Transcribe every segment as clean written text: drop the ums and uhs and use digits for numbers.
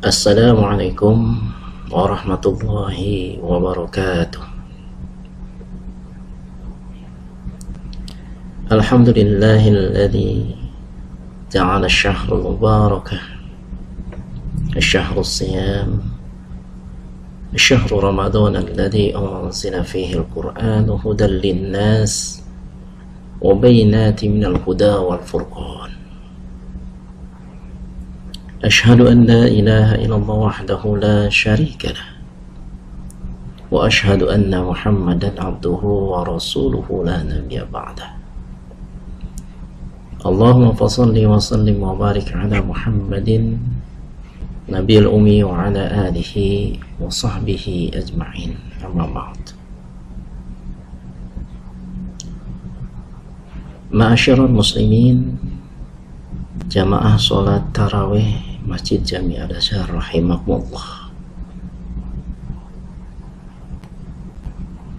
Assalamualaikum warahmatullahi wabarakatuh. Alhamdulillahilladzi ja'ala asy-syahrul mubarakah asy-syahrus siyam asy-syahru ramadhan alladzi unzila fihi al-Qur'an hudan lin-nas wa bayyinatin minal huda wal furqan. أشهد أن لا إله إلا الله وحده لا شريك له وأشهد أن محمدا عبده ورسوله لا نبي بعده. اللهم فصل وسلم وبارك على محمد نبي الأمي وعلى آله وصحبه أجمعين. أما بعد. معاشر المسلمين jamaah sholat tarawih Masjid Jami Al-Azhar rahimakumullah.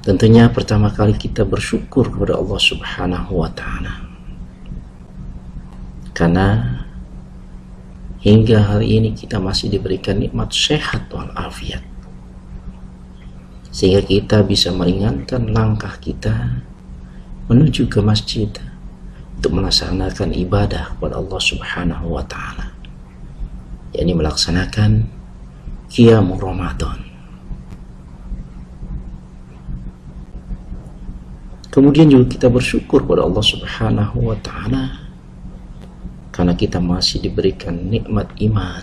Tentunya pertama kali kita bersyukur kepada Allah Subhanahu wa ta'ala, karena hingga hari ini kita masih diberikan nikmat sehat walafiat, sehingga kita bisa meringankan langkah kita menuju ke masjid untuk melaksanakan ibadah kepada Allah Subhanahu wa ta'ala, yakni melaksanakan qiyamul Ramadan. Kemudian juga kita bersyukur kepada Allah Subhanahu wa ta'ala karena kita masih diberikan nikmat iman,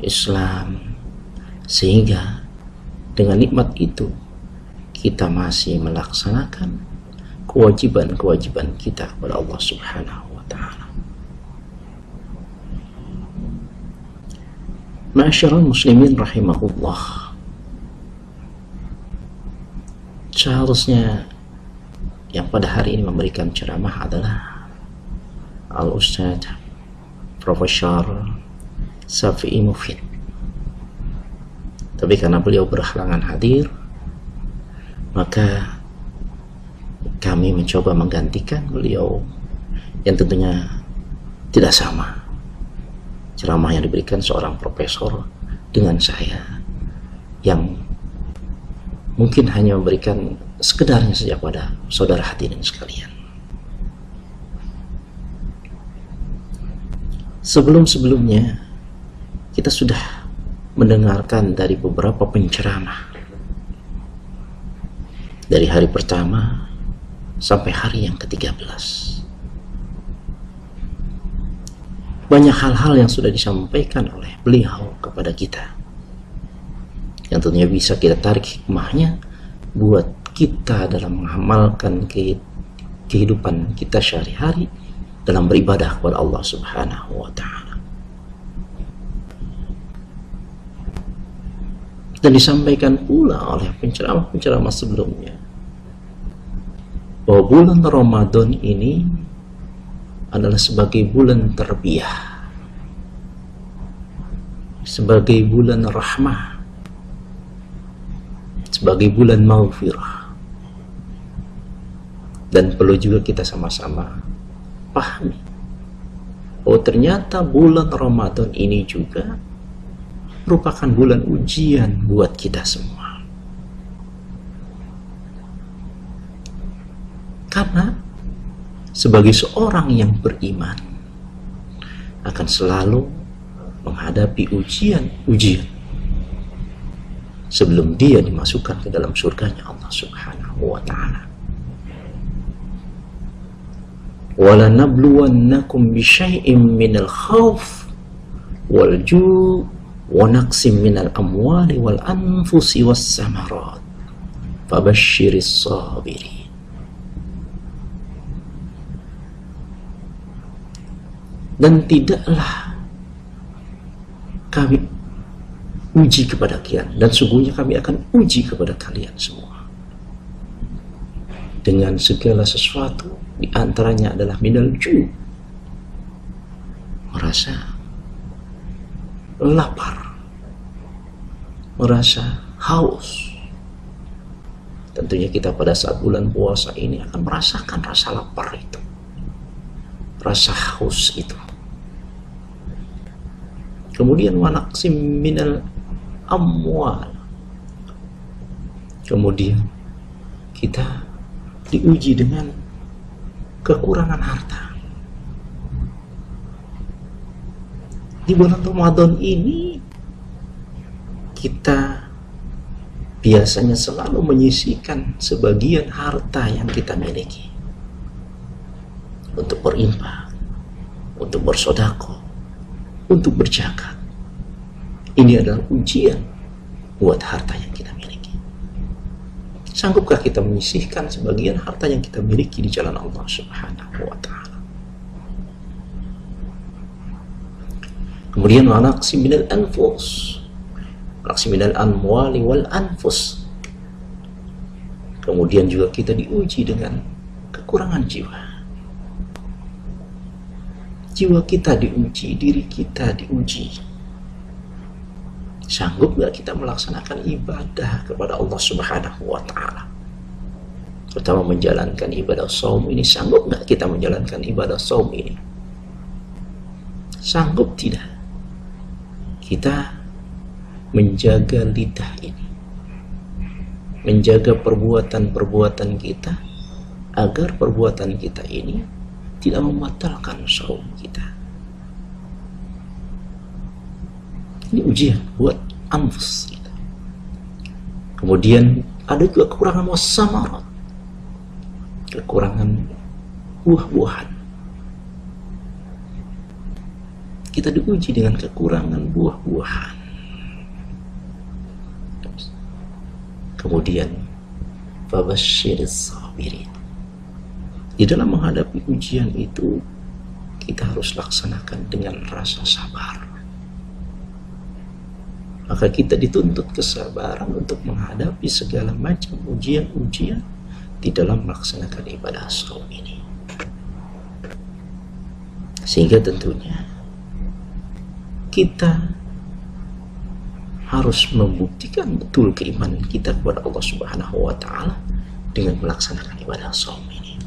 Islam, sehingga dengan nikmat itu kita masih melaksanakan kewajiban-kewajiban kita kepada Allah Subhanahu wa ta'ala. Ma'asyiral muslimin rahimahullah, seharusnya yang pada hari ini memberikan ceramah adalah Al-Ustadz Profesor Syafi'i Mufid, tapi karena beliau berhalangan hadir, maka kami mencoba menggantikan beliau, yang tentunya tidak sama ceramah yang diberikan seorang profesor dengan saya yang mungkin hanya memberikan sekedarnya saja pada saudara hadirin sekalian. Sebelum-sebelumnya kita sudah mendengarkan dari beberapa penceramah dari hari pertama sampai hari yang ke-13. Banyak hal-hal yang sudah disampaikan oleh beliau kepada kita, yang tentunya bisa kita tarik hikmahnya buat kita dalam mengamalkan kehidupan kita sehari-hari dalam beribadah kepada Allah Subhanahu wa ta'ala. Dan disampaikan pula oleh penceramah-penceramah sebelumnya bahwa bulan Ramadan ini adalah sebagai bulan tarbiyah, sebagai bulan rahmah, sebagai bulan maghfirah. Dan perlu juga kita sama-sama pahami bahwa ternyata bulan Ramadan ini juga merupakan bulan ujian buat kita semua. Karena sebagai seorang yang beriman akan selalu menghadapi ujian-ujian sebelum dia dimasukkan ke dalam surganya Allah Subhanahu wa ta'ala. وَلَنَبْلُوَنَّكُمْ بِشَيْءٍ مِّنَ الْخَوْفِ وَالْجُوعِ وَنَقْصٍ مِّنَ الْأَمْوَالِ وَالْأَنفُسِ وَالثَّمَرَاتِ فَبَشِّرِ الصَّابِرِينَ. Dan tidaklah kami uji kepada kalian, dan sungguhnya kami akan uji kepada kalian semua dengan segala sesuatu, di antaranya adalah minal ju', merasa lapar, merasa haus. Tentunya kita pada saat bulan puasa ini akan merasakan rasa lapar itu, rasa haus itu. Kemudian wa naqsim minal amwal. Kemudian kita diuji dengan kekurangan harta. Di bulan Ramadan ini kita biasanya selalu menyisihkan sebagian harta yang kita miliki untuk berinfak, untuk bersedekah, untuk berzakat. Ini adalah ujian buat harta yang kita miliki. Sanggupkah kita menyisihkan sebagian harta yang kita miliki di jalan Allah Subhanahu wa ta'ala? Kemudian wa naqsim minal anfus, naqsim minal amwali wal anfus. Kemudian juga kita diuji dengan kekurangan jiwa. Jiwa kita diuji, diri kita diuji. Sanggup gak kita melaksanakan ibadah kepada Allah Subhanahu wa ta'ala? Terutama menjalankan ibadah shaum ini. Sanggup gak kita menjalankan ibadah shaum ini? Sanggup tidak kita menjaga lidah ini, menjaga perbuatan-perbuatan kita, agar perbuatan kita ini tidak membatalkan shaum kita? Ini ujian buat anfus kita. Kemudian ada juga kekurangan wasamarat, kekurangan buah-buahan. Kita diuji dengan kekurangan buah-buahan. Kemudian fabashshiris sabirin. Di dalam menghadapi ujian itu, kita harus laksanakan dengan rasa sabar. Maka kita dituntut kesabaran untuk menghadapi segala macam ujian-ujian di dalam melaksanakan ibadah shaum ini. Sehingga tentunya kita harus membuktikan betul keimanan kita kepada Allah Subhanahu wa ta'ala dengan melaksanakan ibadah shaum ini.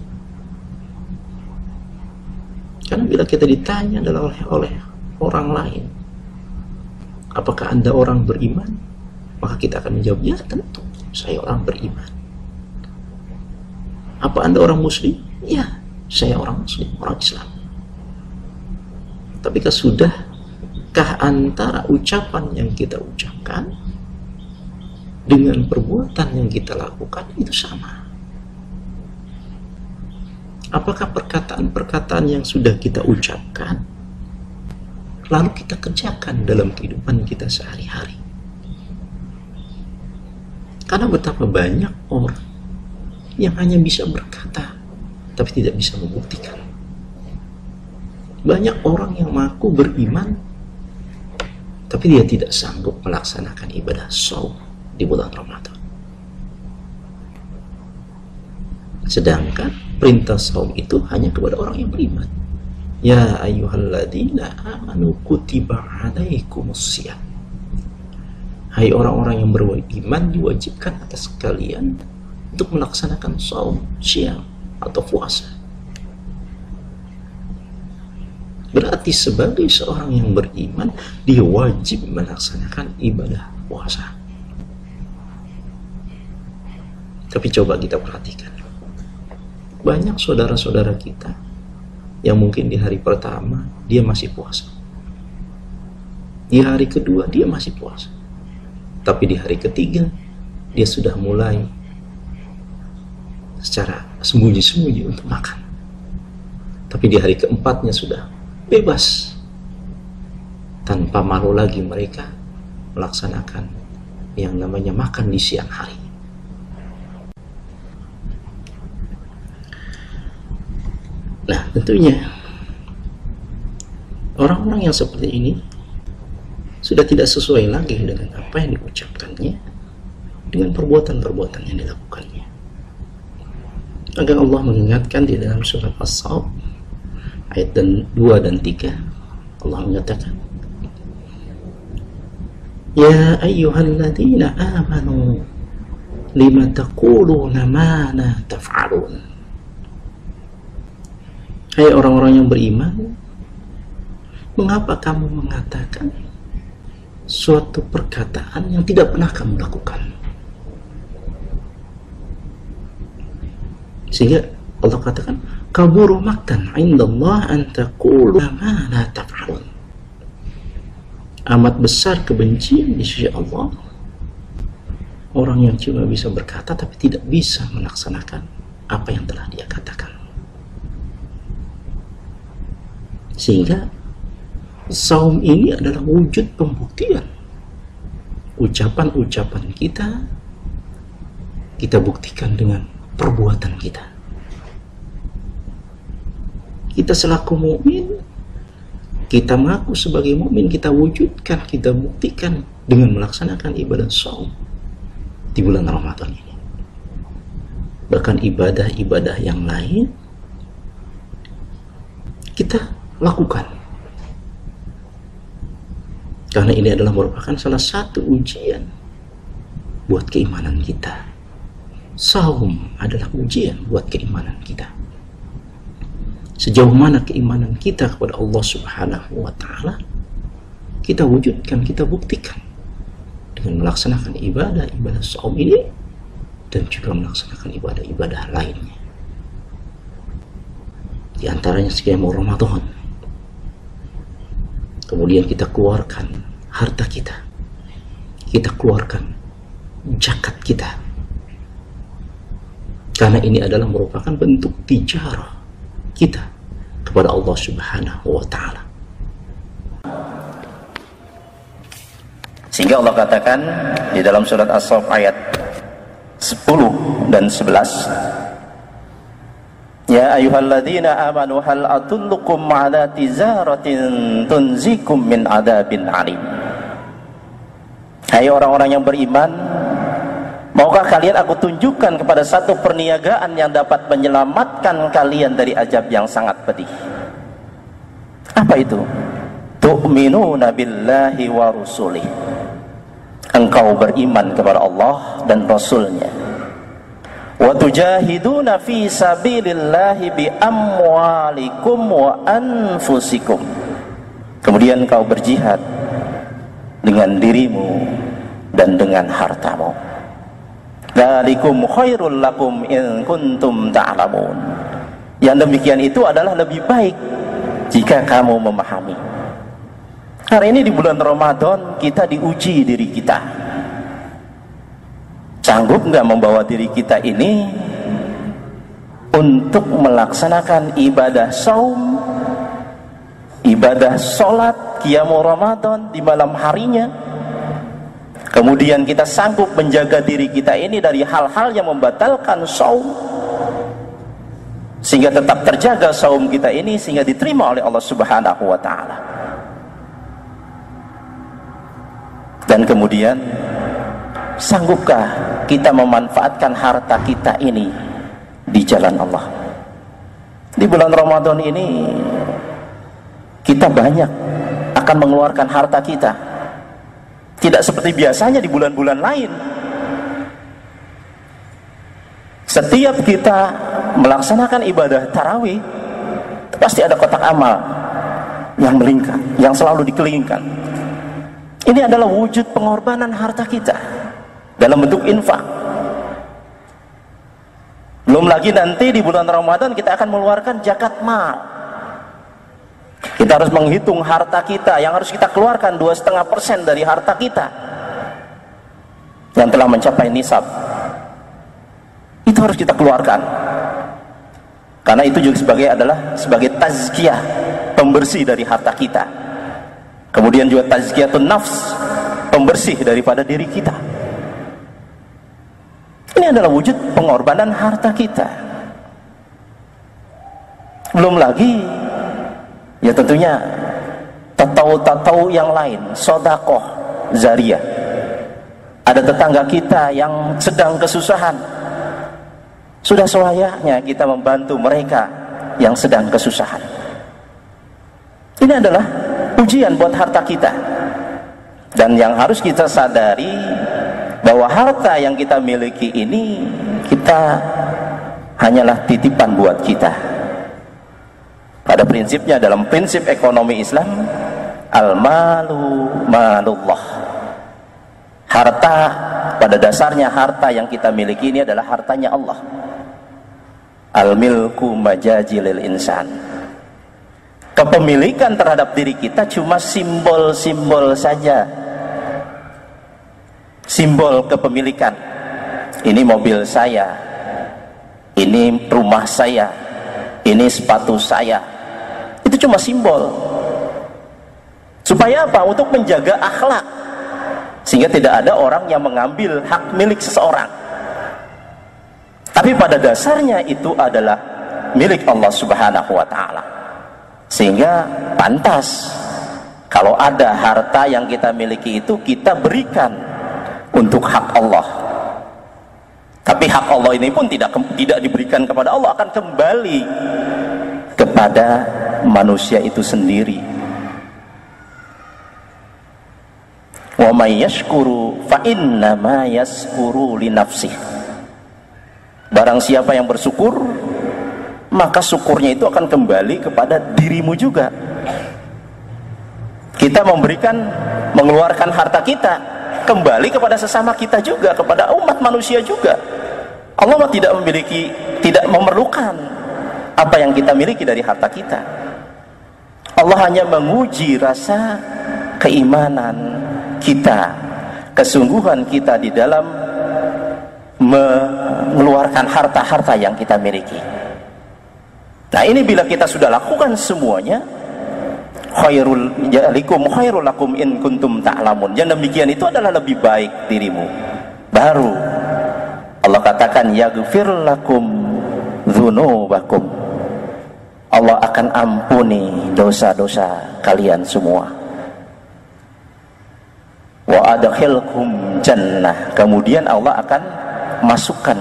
Karena bila kita ditanya adalah oleh orang lain, apakah Anda orang beriman? Maka kita akan menjawab, ya tentu, saya orang beriman. Apa Anda orang muslim? Ya, saya orang muslim, orang Islam. Tapi sudahkah antara ucapan yang kita ucapkan dengan perbuatan yang kita lakukan itu sama? Apakah perkataan-perkataan yang sudah kita ucapkan lalu kita kerjakan dalam kehidupan kita sehari-hari? Karena betapa banyak orang yang hanya bisa berkata tapi tidak bisa membuktikan. Banyak orang yang mengaku beriman tapi dia tidak sanggup melaksanakan ibadah shaum di bulan Ramadan. Sedangkan perintah shaum itu hanya kepada orang yang beriman. Ya ayyuhalladzina amanu kutiba alaikumusiyam. Hai orang-orang yang beriman, diwajibkan atas kalian untuk melaksanakan shaum, syam atau puasa. Berarti sebagai seorang yang beriman, dia wajib melaksanakan ibadah puasa. Tapi coba kita perhatikan, banyak saudara-saudara kita yang mungkin di hari pertama dia masih puasa, di hari kedua dia masih puasa, tapi di hari ketiga dia sudah mulai secara sembunyi-sembunyi untuk makan. Tapi di hari keempatnya sudah bebas, tanpa malu lagi mereka melaksanakan yang namanya makan di siang hari. Nah, tentunya orang-orang yang seperti ini sudah tidak sesuai lagi dengan apa yang diucapkannya, dengan perbuatan-perbuatan yang dilakukannya. Agar Allah mengingatkan di dalam surat As-Saff ayat 2 dan 3, Allah mengatakan, Ya ayyuhalladzina amanu lima taquluna ma la taf'alun. Hai orang-orang yang beriman, mengapa kamu mengatakan suatu perkataan yang tidak pernah kamu lakukan. Sehingga Allah katakan, kaburu maktan indallah an taqulu ma la taf'alun. Amat besar kebencian di sisi Allah orang yang cuma bisa berkata tapi tidak bisa melaksanakan apa yang telah dia katakan. Sehingga saum ini adalah wujud pembuktian. Ucapan-ucapan kita buktikan dengan perbuatan kita. Kita selaku mukmin, kita mengaku sebagai mukmin, kita wujudkan, kita buktikan dengan melaksanakan ibadah saum di bulan Ramadan ini. Bahkan ibadah-ibadah yang lain kita lakukan, karena ini adalah merupakan salah satu ujian buat keimanan kita. Saum adalah ujian buat keimanan kita. Sejauh mana keimanan kita kepada Allah Subhanahu wa Ta'ala kita wujudkan, kita buktikan dengan melaksanakan ibadah-ibadah saum ini dan juga melaksanakan ibadah-ibadah lainnya. Di antaranya qiyamul Ramadan. Kemudian kita keluarkan harta kita, kita keluarkan zakat kita, karena ini adalah merupakan bentuk tijarah kita kepada Allah Subhanahu wa Ta'ala. Sehingga Allah katakan di dalam surat As-Saff ayat 10 dan 11, ya ayyuhalladzina amanu hal adullukum ala tijaratin tunzikum min adabin alim. Hai orang-orang yang beriman, maukah kalian aku tunjukkan kepada satu perniagaan yang dapat menyelamatkan kalian dari azab yang sangat pedih? Apa itu? Tu'minuna billahi wa rusulih. Engkau beriman kepada Allah dan Rasulnya. Wa tujahiduna fi sabilillahi bi amwalikum wa anfusikum. Kemudian kau berjihad dengan dirimu dan dengan hartamu. Dzalikum khairul lakum in kuntum ta'lamun. Yang demikian itu adalah lebih baik jika kamu memahami. Hari ini di bulan Ramadan kita diuji diri kita. Sanggup nggak membawa diri kita ini untuk melaksanakan ibadah saum, ibadah sholat, qiyamul Ramadan di malam harinya. Kemudian kita sanggup menjaga diri kita ini dari hal-hal yang membatalkan saum, sehingga tetap terjaga saum kita ini sehingga diterima oleh Allah Subhanahu wa Ta'ala. Dan kemudian sanggupkah kita memanfaatkan harta kita ini di jalan Allah? Di bulan Ramadan ini kita banyak akan mengeluarkan harta kita, tidak seperti biasanya di bulan-bulan lain. Setiap kita melaksanakan ibadah tarawih, pasti ada kotak amal yang melingkar, yang selalu dikelilingkan. Ini adalah wujud pengorbanan harta kita dalam bentuk infak. Belum lagi nanti di bulan Ramadan kita akan mengeluarkan zakat mal. Kita harus menghitung harta kita yang harus kita keluarkan 2,5% dari harta kita yang telah mencapai nisab. Itu harus kita keluarkan, karena itu juga sebagai tazkiyah, pembersih dari harta kita. Kemudian juga tazkiyatun nafs, pembersih daripada diri kita. Ini adalah wujud pengorbanan harta kita. Belum lagi ya tentunya tatau-tatau yang lain, sedekah zariyah. Ada tetangga kita yang sedang kesusahan, sudah selayaknya kita membantu mereka yang sedang kesusahan. Ini adalah ujian buat harta kita. Dan yang harus kita sadari bahwa harta yang kita miliki ini kita hanyalah titipan buat kita. Pada prinsipnya, dalam prinsip ekonomi Islam, al-malu malullah, Harta, pada dasarnya harta yang kita miliki ini adalah hartanya Allah. Al-milku majazilil insan. Kepemilikan terhadap diri kita cuma simbol-simbol saja. Simbol kepemilikan. Ini mobil saya, ini rumah saya, ini sepatu saya. Itu cuma simbol. Supaya apa? Untuk menjaga akhlak, sehingga tidak ada orang yang mengambil hak milik seseorang. Tapi pada dasarnya itu adalah milik Allah Subhanahu wa ta'ala. Sehingga pantas kalau ada harta yang kita miliki itu kita berikan untuk hak Allah. Tapi hak Allah ini pun tidak diberikan kepada Allah, akan kembali kepada manusia itu sendiri. Wa may yashkuru fa innama yashkuru li nafsihi. Barang siapa yang bersyukur, maka syukurnya itu akan kembali kepada dirimu juga. Kita memberikan, mengeluarkan harta kita kembali kepada sesama kita juga, kepada umat manusia juga. Allah tidak memerlukan apa yang kita miliki dari harta kita. Allah hanya menguji rasa keimanan kita, kesungguhan kita di dalam mengeluarkan harta-harta yang kita miliki. Nah, ini bila kita sudah lakukan semuanya, khairul lakum in kuntum ta'lamun. Yang demikian itu adalah lebih baik dirimu. Baru Allah katakan yaghfir lakum dzunubakum. Allah akan ampuni dosa-dosa kalian semua. Wa adkhilkum jannah. Kemudian Allah akan masukkan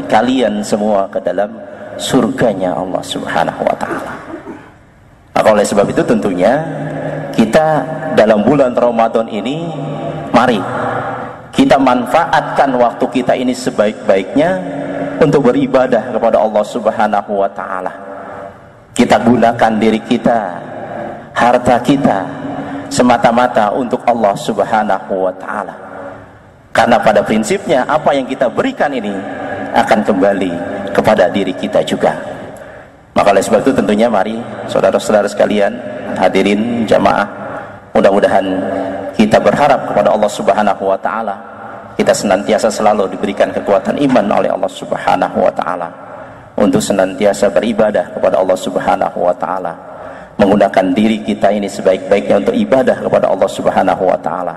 kalian semua ke dalam surganya Allah Subhanahu wa ta'ala. Maka oleh sebab itu tentunya kita dalam bulan Ramadan ini, mari kita manfaatkan waktu kita ini sebaik-baiknya untuk beribadah kepada Allah Subhanahu wa ta'ala. Kita gunakan diri kita, harta kita semata-mata untuk Allah Subhanahu wa ta'ala. Karena pada prinsipnya apa yang kita berikan ini akan kembali kepada diri kita juga. Maka oleh sebab itu tentunya mari saudara-saudara sekalian, hadirin jamaah, mudah-mudahan kita berharap kepada Allah Subhanahu wa ta'ala, kita senantiasa selalu diberikan kekuatan iman oleh Allah Subhanahu wa ta'ala untuk senantiasa beribadah kepada Allah Subhanahu wa ta'ala, menggunakan diri kita ini sebaik-baiknya untuk ibadah kepada Allah Subhanahu wa ta'ala,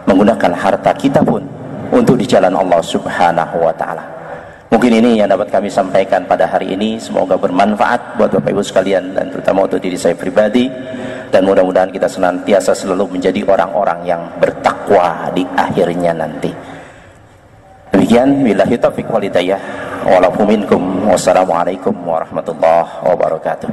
menggunakan harta kita pun untuk di jalan Allah Subhanahu wa ta'ala. Mungkin ini yang dapat kami sampaikan pada hari ini. Semoga bermanfaat buat Bapak Ibu sekalian, dan terutama untuk diri saya pribadi, dan mudah-mudahan kita senantiasa selalu menjadi orang-orang yang bertakwa di akhirnya nanti. Demikian, billahi taufiq wal hidayah. Wassalamualaikum warahmatullahi wabarakatuh.